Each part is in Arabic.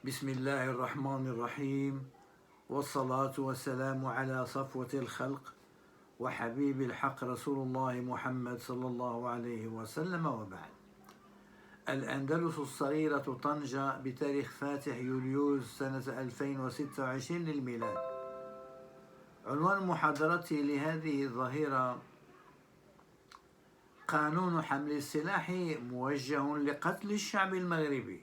بسم الله الرحمن الرحيم، والصلاة والسلام على صفوة الخلق وحبيب الحق رسول الله محمد صلى الله عليه وسلم، وبعد. الأندلس الصغيرة طنجة بتاريخ فاتح يوليوز سنة 2026 للميلاد. عنوان محاضرتي لهذه الظهيرة: قانون حمل السلاح موجه لقتل الشعب المغربي.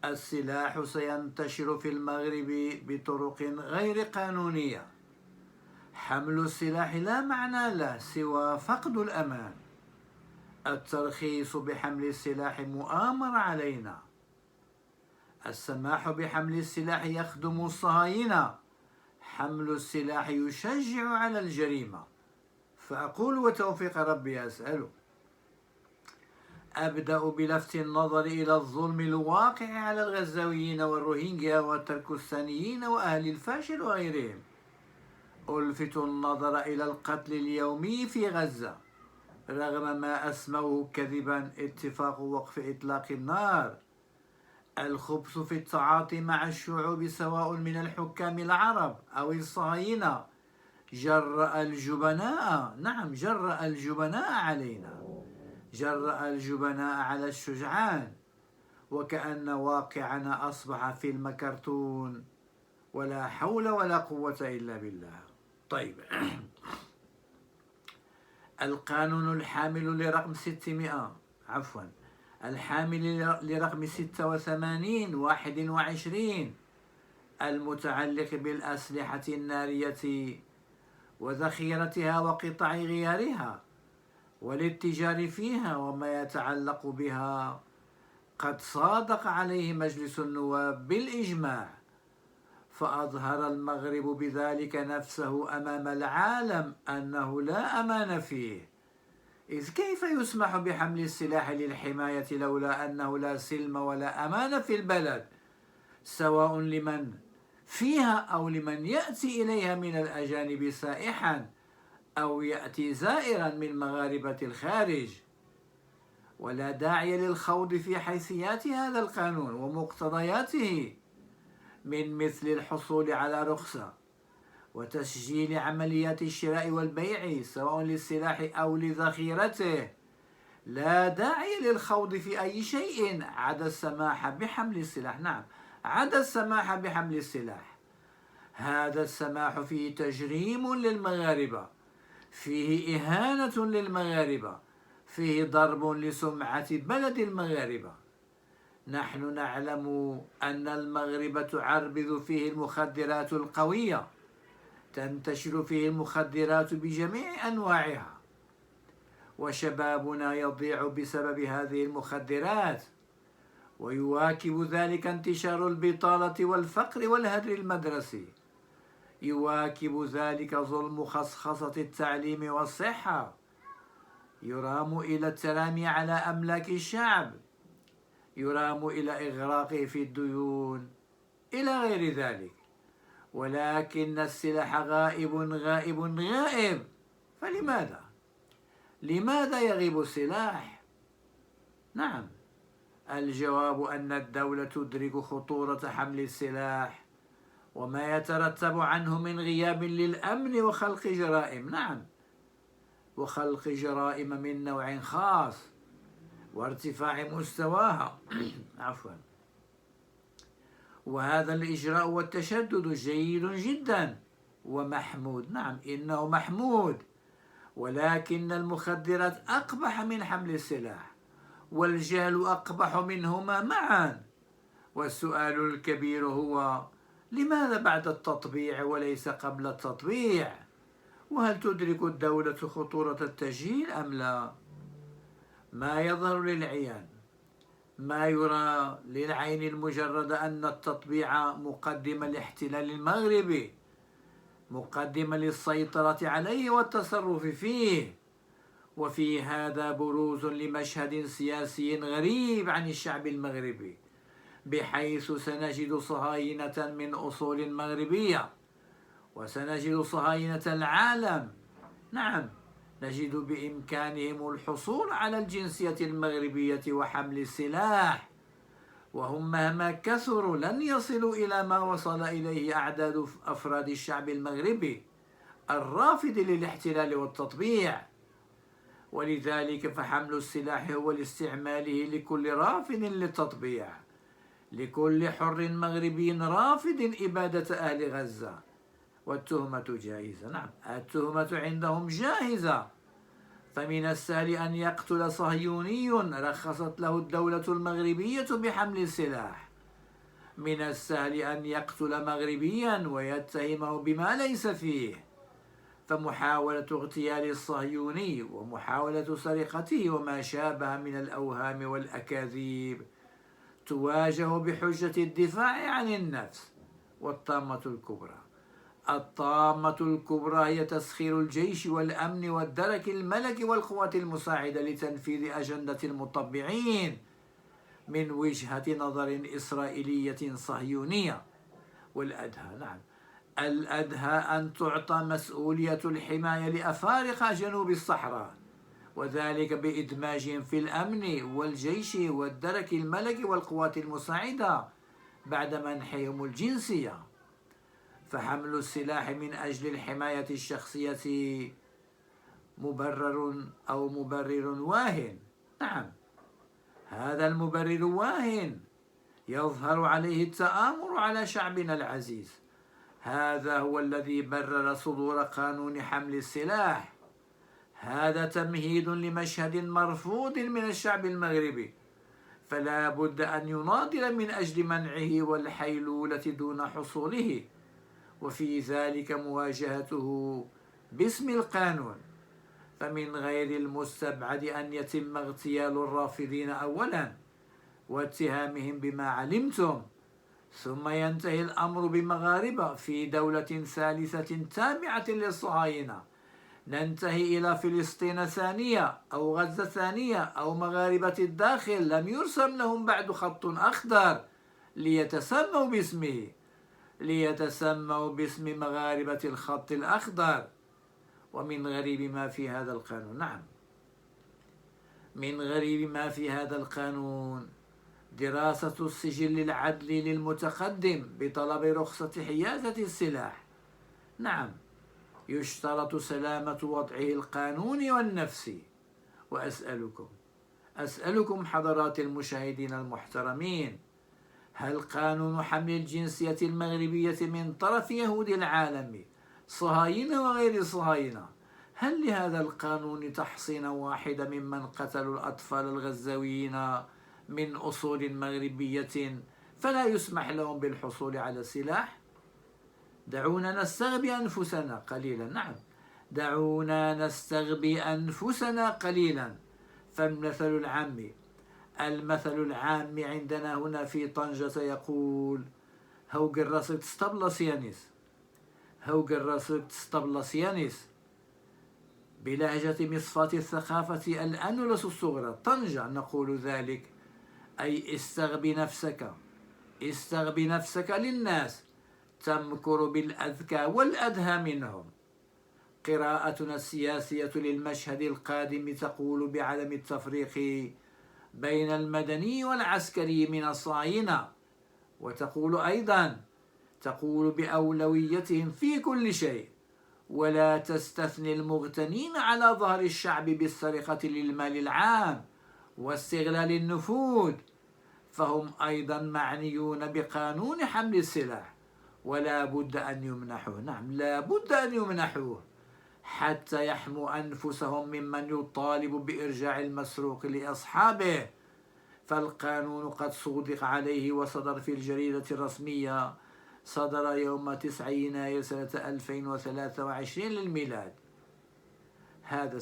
السلاح سينتشر في المغرب بطرق غير قانونية. حمل السلاح لا معنى له سوى فقد الأمان. الترخيص بحمل السلاح مؤامرة علينا. السماح بحمل السلاح يخدم الصهاينة. حمل السلاح يشجع على الجريمة. فأقول وتوفيق ربي أسأله. أبدأ بلفت النظر إلى الظلم الواقع على الغزاويين والروهينجيا والتركستانيين وأهل الفاشر وغيرهم. ألفت النظر إلى القتل اليومي في غزة رغم ما أسموه كذبا اتفاق وقف إطلاق النار. الخبث في التعاطي مع الشعوب سواء من الحكام العرب أو الصهاينة جرأ الجبناء علينا، جرأ الجبناء على الشجعان، وكأن واقعنا أصبح فيلم كرتون. ولا حول ولا قوة إلا بالله. طيب. القانون الحامل لرقم 86/21 المتعلق بالأسلحة النارية وذخيرتها وقطع غيارها والاتجار فيها وما يتعلق بها قد صادق عليه مجلس النواب بالإجماع، فأظهر المغرب بذلك نفسه أمام العالم أنه لا أمان فيه. إذ كيف يسمح بحمل السلاح للحماية لولا أنه لا سلم ولا أمان في البلد، سواء لمن فيها أو لمن يأتي إليها من الأجانب سائحا أو يأتي زائرا من مغاربة الخارج؟ ولا داعي للخوض في حيثيات هذا القانون ومقتضياته، من مثل الحصول على رخصة وتسجيل عمليات الشراء والبيع سواء للسلاح أو لذخيرته. لا داعي للخوض في أي شيء عدا السماح بحمل السلاح. عدا السماح بحمل السلاح. هذا السماح فيه تجريم للمغاربة، فيه إهانة للمغاربة، فيه ضرب لسمعة بلد المغاربة. نحن نعلم أن المغرب تعربد فيه المخدرات القوية، تنتشر فيه المخدرات بجميع أنواعها، وشبابنا يضيع بسبب هذه المخدرات، ويواكب ذلك انتشار البطالة والفقر والهدر المدرسي. يواكب ذلك ظلم خصخصة التعليم والصحة. يرام إلى الترامي على أملاك الشعب، يرام إلى إغراقه في الديون، إلى غير ذلك. ولكن السلاح غائب. فلماذا؟ لماذا يغيب السلاح؟ الجواب أن الدولة تدرك خطورة حمل السلاح وما يترتب عنه من غياب للأمن وخلق جرائم. وخلق جرائم من نوع خاص وارتفاع مستواها. وهذا الإجراء والتشدد جيد جدا ومحمود. إنه محمود، ولكن المخدرات أقبح من حمل السلاح، والجهل أقبح منهما معا. والسؤال الكبير هو: لماذا بعد التطبيع وليس قبل التطبيع؟ وهل تدرك الدولة خطورة التجهيل أم لا؟ ما يظهر للعيان، ما يرى للعين المجردة أن التطبيع مقدمة لاحتلال المغرب، مقدمة للسيطرة عليه والتصرف فيه. وفي هذا بروز لمشهد سياسي غريب عن الشعب المغربي، بحيث سنجد صهاينة من أصول مغربية، وسنجد صهاينة العالم نجد بإمكانهم الحصول على الجنسية المغربية وحمل السلاح، وهم مهما كثروا لن يصلوا إلى ما وصل إليه أعداد أفراد الشعب المغربي الرافض للاحتلال والتطبيع. ولذلك فحمل السلاح هو لاستعماله لكل رافض للتطبيع، لكل حر مغربي رافض إبادة أهل غزة. والتهمة جائزة، نعم التهمة عندهم جاهزة. فمن السهل أن يقتل صهيوني رخصت له الدولة المغربية بحمل السلاح، من السهل أن يقتل مغربيا ويتهمه بما ليس فيه. فمحاولة اغتيال الصهيوني ومحاولة سرقته وما شابه من الأوهام والأكاذيب تواجه بحجة الدفاع عن النفس. والطامة الكبرى، الطامة الكبرى هي تسخير الجيش والأمن والدرك الملكي والقوات المساعدة لتنفيذ أجندة المطبعين من وجهة نظر إسرائيلية صهيونية. والأدهى، نعم الأدهى أن تعطى مسؤولية الحماية لأفارقة جنوب الصحراء، وذلك بإدماجهم في الأمن والجيش والدرك الملكي والقوات المساعدة بعد منحهم الجنسية. فحمل السلاح من أجل الحماية الشخصية مبرر واهن. نعم هذا المبرر واهن يظهر عليه التآمر على شعبنا العزيز. هذا هو الذي برر صدور قانون حمل السلاح. هذا تمهيد لمشهد مرفوض من الشعب المغربي، فلا بد أن يناضل من أجل منعه والحيلولة دون حصوله، وفي ذلك مواجهته باسم القانون. فمن غير المستبعد أن يتم اغتيال الرافضين أولا واتهامهم بما علمتم، ثم ينتهي الأمر بمغاربة في دولة ثالثة تابعة للصهاينة، ننتهي إلى فلسطين ثانية أو غزة ثانية أو مغاربة الداخل لم يرسم لهم بعد خط أخضر ليتسموا باسم مغاربة الخط الأخضر. ومن غريب ما في هذا القانون، نعم من غريب ما في هذا القانون دراسة السجل العدلي للمتقدم بطلب رخصة حيازة السلاح. نعم يشترط سلامة وضعه القانوني والنفسي. وأسألكم حضرات المشاهدين المحترمين، هل قانون حمل الجنسية المغربية من طرف يهود العالم صهاينة وغير صهاينة، هل لهذا القانون تحصين واحد ممن قتلوا الأطفال الغزاويين من أصول مغربية فلا يسمح لهم بالحصول على السلاح؟ دعونا نستغبي أنفسنا قليلا، نعم دعونا نستغبي أنفسنا قليلا. المثل العام عندنا هنا في طنجة يقول هوجر راسك تستبلسيانيس بلهجة مصفاة الثقافة الأندلس الصغرى طنجة نقول ذلك، أي استغبي نفسك للناس تمكر بالأذكى والأدهى منهم. قراءتنا السياسية للمشهد القادم تقول بعدم التفريق بين المدني والعسكري من الصهاينة، وتقول أيضا بأولويتهم في كل شيء، ولا تستثني المغتنين على ظهر الشعب بالسرقة للمال العام واستغلال النفوذ، فهم أيضا معنيون بقانون حمل السلاح، ولا بد أن يمنحوه. نعم لا بد أن يمنحوه حتى يحموا أنفسهم ممن يطالب بإرجاع المسروق لأصحابه. فالقانون قد صودق عليه وصدر في الجريدة الرسمية، صدر يوم 9 يناير سنة 2023 للميلاد. هذا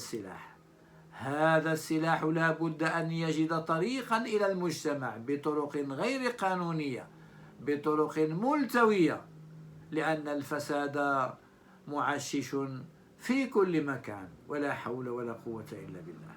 السلاح لا بد أن يجد طريقا إلى المجتمع بطرق غير قانونية، بطرق ملتوية، لأن الفساد معشش في كل مكان، ولا حول ولا قوة إلا بالله.